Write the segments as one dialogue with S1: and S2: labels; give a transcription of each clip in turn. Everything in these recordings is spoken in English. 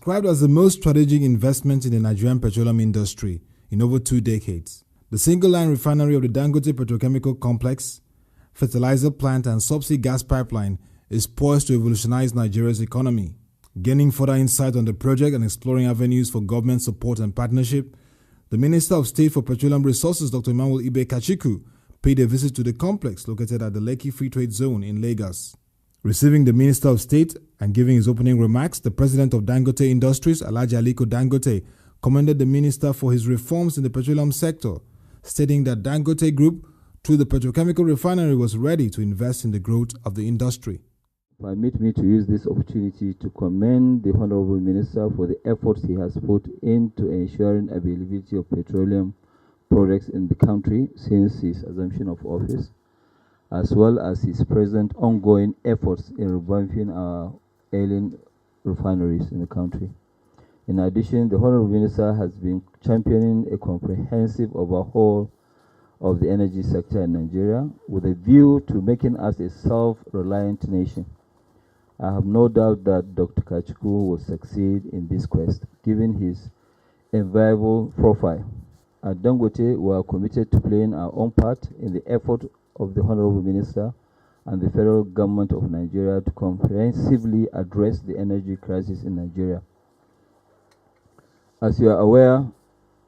S1: Described as the most strategic investment in the Nigerian petroleum industry in over 2 decades, the single-line refinery of the Dangote Petrochemical Complex, fertilizer plant and subsea gas pipeline is poised to revolutionize Nigeria's economy. Gaining further insight on the project and exploring avenues for government support and partnership, the Minister of State for Petroleum Resources, Dr. Emmanuel Ibe Kachikwu, paid a visit to the complex located at the Lekki Free Trade Zone in Lagos. Receiving the Minister of State and giving his opening remarks, the President of Dangote Industries, Alhaji Aliko Dangote, commended the Minister for his reforms in the petroleum sector, stating that Dangote Group, through the petrochemical refinery, was ready to invest in the growth of the industry.
S2: Permit me to use this opportunity to commend the Honorable Minister for the efforts he has put into ensuring availability of petroleum products in the country since his assumption of office, as well as his present ongoing efforts in revamping our ailing refineries in the country. In addition, the Honorable Minister has been championing a comprehensive overhaul of the energy sector in Nigeria with a view to making us a self-reliant nation. I have no doubt that Dr. Kachikwu will succeed in this quest, given his enviable profile. At Dangote, we are committed to playing our own part in the effort of the Honorable Minister and the federal government of Nigeria to comprehensively address the energy crisis in Nigeria. As you are aware,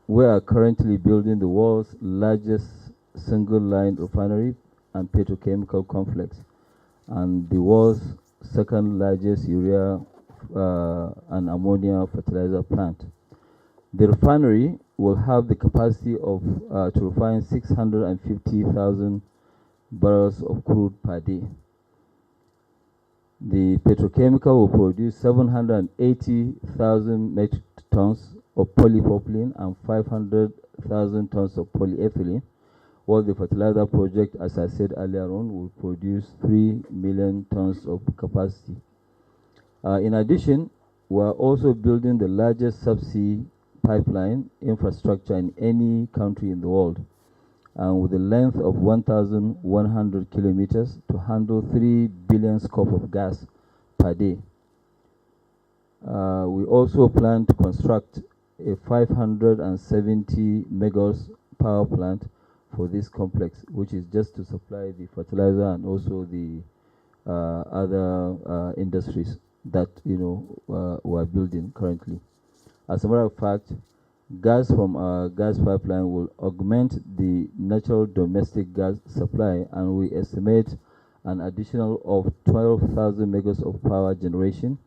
S2: we are currently building the world's largest single-line refinery and petrochemical complex, and the world's second largest urea and ammonia fertilizer plant. The refinery will have the capacity of to refine 650,000 barrels of crude per day. The petrochemical will produce 780,000 metric tons of polypropylene and 500,000 tons of polyethylene, while the fertilizer project, as I said earlier on, will produce 3 million tons of capacity. In addition, we are also building the largest subsea pipeline infrastructure in any country in the world, with a length of 1,100 kilometers to handle 3 billion scoops of gas per day. We also plan to construct a 570 megawatts power plant for this complex, which is just to supply the fertilizer and also the other industries that we are building currently. As a matter of fact, gas from our gas pipeline will augment the natural domestic gas supply, and we estimate an additional of 12,000 megawatts of power generation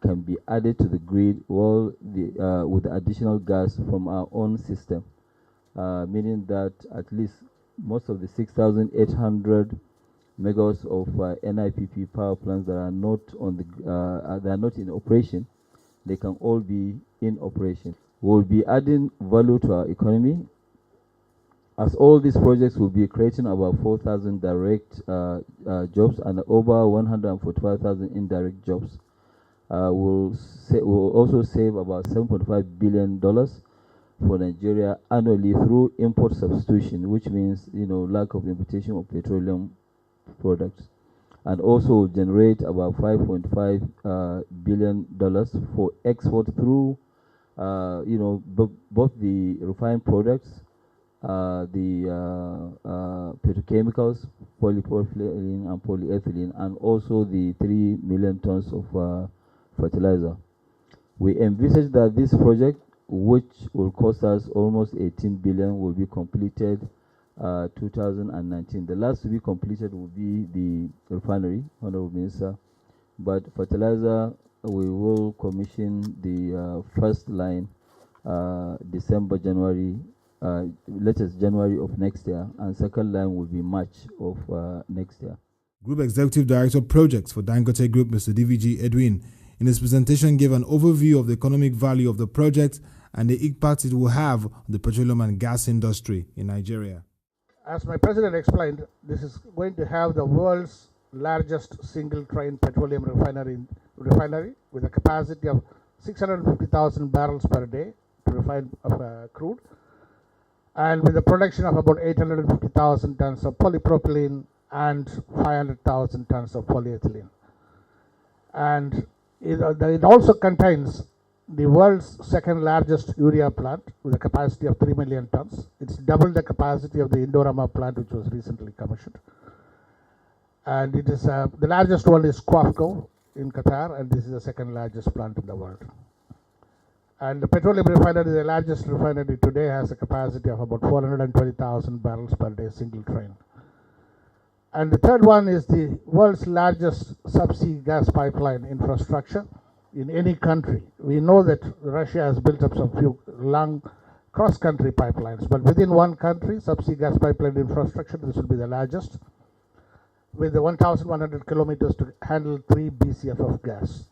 S2: can be added to the grid with the additional gas from our own system, meaning that at least most of the 6,800 megawatts of NIPP power plants that are not in operation, they can all be in operation. We'll be adding value to our economy, as all these projects will be creating about 4,000 direct jobs and over 145,000 indirect jobs. We'll also save about $7.5 billion for Nigeria annually through import substitution, which means lack of importation of petroleum products, and also generate about $5.5 billion for export through both the refined products, the petrochemicals, polypropylene and polyethylene, and also the 3 million tons of fertilizer. We envisage that this project, which will cost us almost 18 billion, will be completed 2019. The last to be completed will be the refinery, Honorable Minister, but fertilizer, we will commission the first line latest January of next year, and second line will be March of next year.
S1: Group Executive Director of Projects for Dangote Group, Mr. DVG Edwin, in his presentation gave an overview of the economic value of the project and the impact it will have on the petroleum and gas industry in Nigeria.
S3: As my president explained, this is going to have the world's largest single-train petroleum refinery with a capacity of 650,000 barrels per day to refine crude, and with a production of about 850,000 tons of polypropylene and 500,000 tons of polyethylene. And it also contains the world's second largest urea plant with a capacity of 3 million tons. It's double the capacity of the Indorama plant, which was recently commissioned. And it is the largest one is Qafco in Qatar, and this is the second largest plant in the world. And the Petroleum Refinery, the largest refinery today, has a capacity of about 420,000 barrels per day, single train. And the third one is the world's largest subsea gas pipeline infrastructure in any country. We know that Russia has built up some few long cross-country pipelines, but within one country, subsea gas pipeline infrastructure, this will be the largest, with the 1,100 kilometers to handle 3 BCF of gas.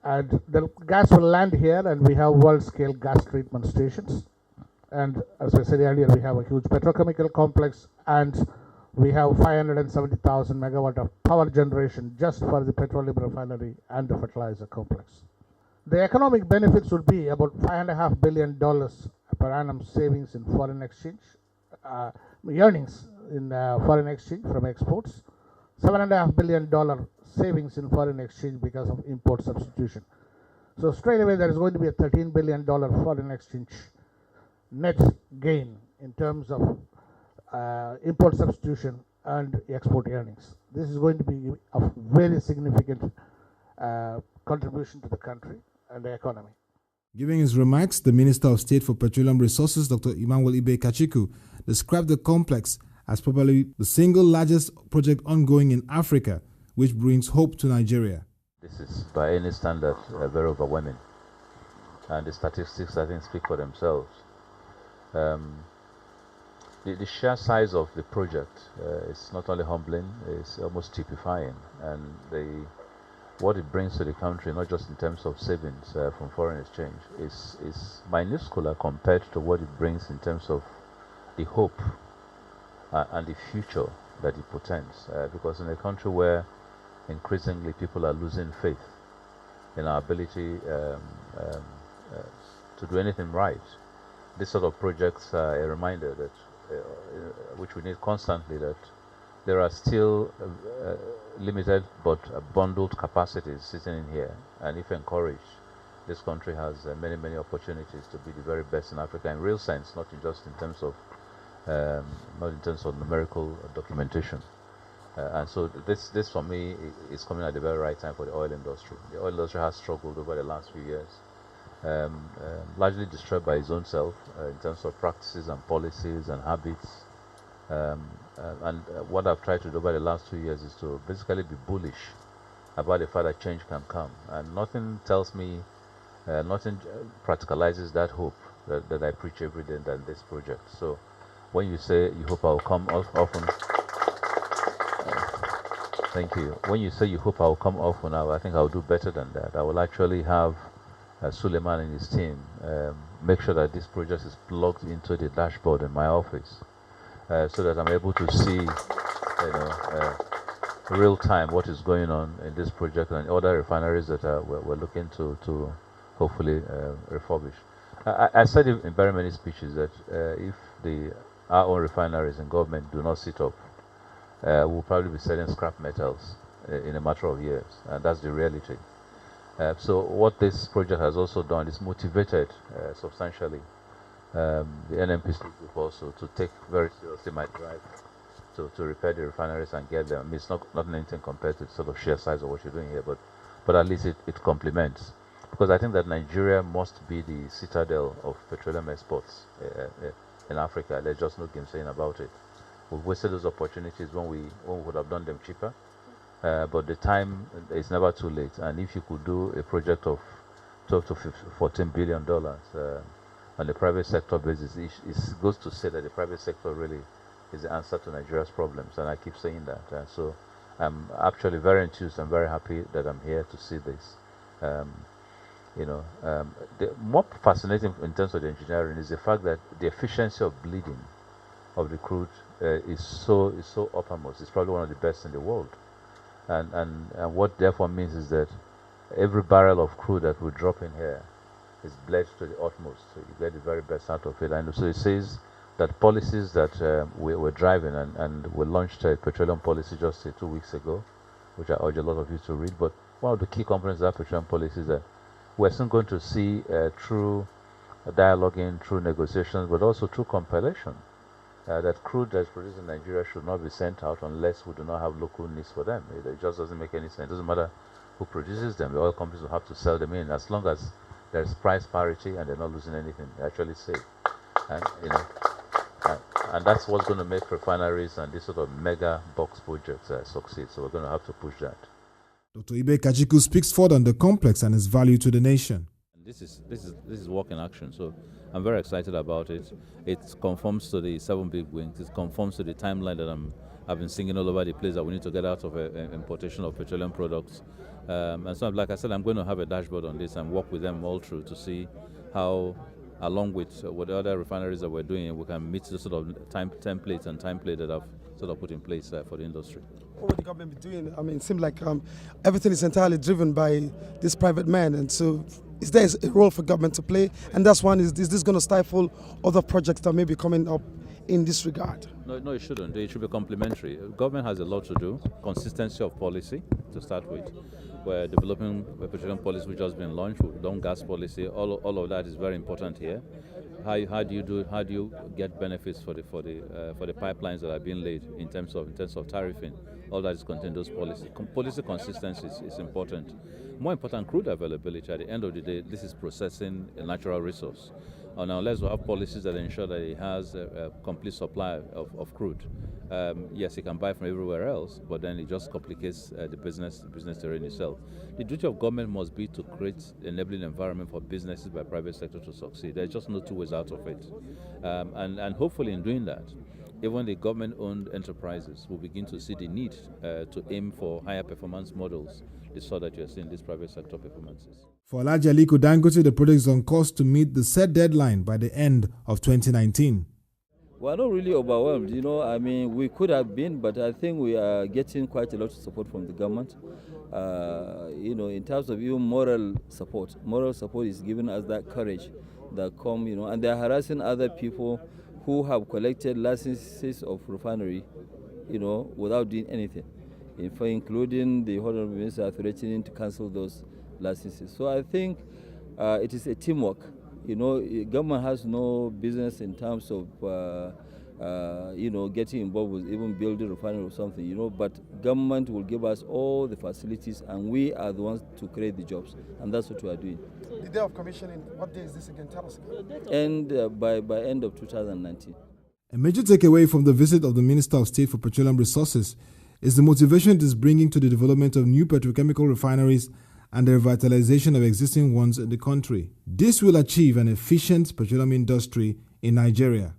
S3: And the gas will land here, and we have world-scale gas treatment stations. And as I said earlier, we have a huge petrochemical complex, and we have 570,000 megawatt of power generation just for the petroleum refinery and the fertilizer complex. The economic benefits would be about $5.5 billion per annum savings in foreign exchange, earnings in foreign exchange from exports, $7.5 billion savings in foreign exchange because of import substitution. So straight away there is going to be a $13 billion foreign exchange net gain in terms of import substitution and export earnings. This is going to be a very significant contribution to the country and the economy.
S1: Giving his remarks, the Minister of State for Petroleum Resources, Dr. Emmanuel Ibe Kachikwu, described the complex as probably the single largest project ongoing in Africa, which brings hope to Nigeria.
S2: This is, by any standard, very overwhelming. And the statistics, I think, speak for themselves. The sheer size of the project is not only humbling, it's almost typifying. And what it brings to the country, not just in terms of savings from foreign exchange, is minuscule compared to what it brings in terms of the hope and the future that it portends. Because in a country where increasingly people are losing faith in our ability to do anything right, this sort of projects are a reminder that which we need constantly, that there are still limited but bundled capacities sitting in here, and if encouraged, this country has many opportunities to be the very best in Africa in real sense, not just in terms of numerical documentation. And so this for me is coming at the very right time for the oil industry. The oil industry has struggled over the last few years, largely destroyed by its own self in terms of practices and policies and habits. And what I've tried to do over the last 2 years is to basically be bullish about the fact that change can come. And nothing tells me, nothing practicalizes that hope that I preach every day than this project. So when you say you hope I'll come often, thank you. When you say you hope I'll come often, I think I'll do better than that. I will actually have Suleiman and his team make sure that this project is plugged into the dashboard in my office, so that I'm able to see, real time what is going on in this project and other refineries that we're looking to hopefully refurbish. I said in very many speeches that if our own refineries and government do not sit up, we'll probably be selling scrap metals in a matter of years, and that's the reality. So what this project has also done is motivated substantially the NNPC group also to take very seriously my drive to repair the refineries and get them. I mean, it's not anything compared to the sort of sheer size of what you're doing here, but at least it complements. Because I think that Nigeria must be the citadel of petroleum exports in Africa. There's just no game saying about it. We've wasted those opportunities when we would have done them cheaper. But the time is never too late. And if you could do a project of $12 to $14 billion on the private sector basis, it goes to say that the private sector really is the answer to Nigeria's problems. And I keep saying that. So I'm actually very enthused and very happy that I'm here to see this. The more fascinating in terms of the engineering is the fact that the efficiency of bleeding of the crude is so uppermost. It's probably one of the best in the world. And what therefore means is that every barrel of crude that we drop in here is bled to the utmost, so you get the very best out of it. And so it says that policies that we're driving, and we launched a petroleum policy just 2 weeks ago, which I urge a lot of you to read. But one of the key components of that petroleum policy is that
S4: we're soon going to see true dialoguing, through negotiations, but also through compilation. That crude that's produced in Nigeria should not be sent out unless we do not have local needs for them. It just doesn't make any sense. It doesn't matter who produces them. The oil companies will have to sell them in, as long as there's price parity and they're not losing anything. They actually save. And, and that's what's going to make refineries and this sort of mega box projects succeed. So we're going to have to push that.
S1: Dr. Ibe Kachikwu speaks further on the complex and its value to the nation.
S5: This is work in action, so I'm very excited about it. It conforms to the 7 big wins. It conforms to the timeline that I've been singing all over the place, that we need to get out of importation of petroleum products. And so, like I said, I'm going to have a dashboard on this and work with them all through to see how, along with the other refineries that we're doing, we can meet the sort of template that I've sort of put in place for the industry.
S6: What would the government be doing? I mean, it seems like everything is entirely driven by this private man, and so is there a role for government to play? And that's one, is this going to stifle other projects that may be coming up in this regard?
S5: No, it shouldn't. It should be complementary. Government has a lot to do. Consistency of policy to start with. We're developing a petroleum policy which has been launched. We've done gas policy. All of that is very important here. How do you get benefits for the pipelines that are being laid in terms of tariffing? All that is contained in those policies. Policy consistency is important. More important, crude availability. At the end of the day, this is processing a natural resource. Now, unless we have policies that ensure that it has a complete supply of crude, yes, it can buy from everywhere else, but then it just complicates the business terrain itself. The duty of government must be to create enabling environment for businesses by private sector to succeed. There's just no two ways out of it. And hopefully in doing that, even the government-owned enterprises will begin to see the need to aim for higher performance models, the sort that you're seeing these private sector performances.
S1: For Alhaji Aliko Dangote, the project is on course to meet the set deadline by the end of 2019.
S2: We're not really overwhelmed, I mean, we could have been, but I think we are getting quite a lot of support from the government. In terms of even moral support is giving us that courage that come, and they're harassing other people who have collected licenses of refinery, without doing anything. In fact, including the Honorable Minister threatening to cancel those licenses. So I think it is a teamwork. Government has no business in terms of, getting involved with even building a refinery or something, but government will give us all the facilities and we are the ones to create the jobs. And that's what we are doing.
S6: The day of commissioning, what day is this again? Tell us again.
S2: And by end of 2019.
S1: A major takeaway from the visit of the Minister of State for Petroleum Resources is the motivation it is bringing to the development of new petrochemical refineries and the revitalization of existing ones in the country. This will achieve an efficient petroleum industry in Nigeria.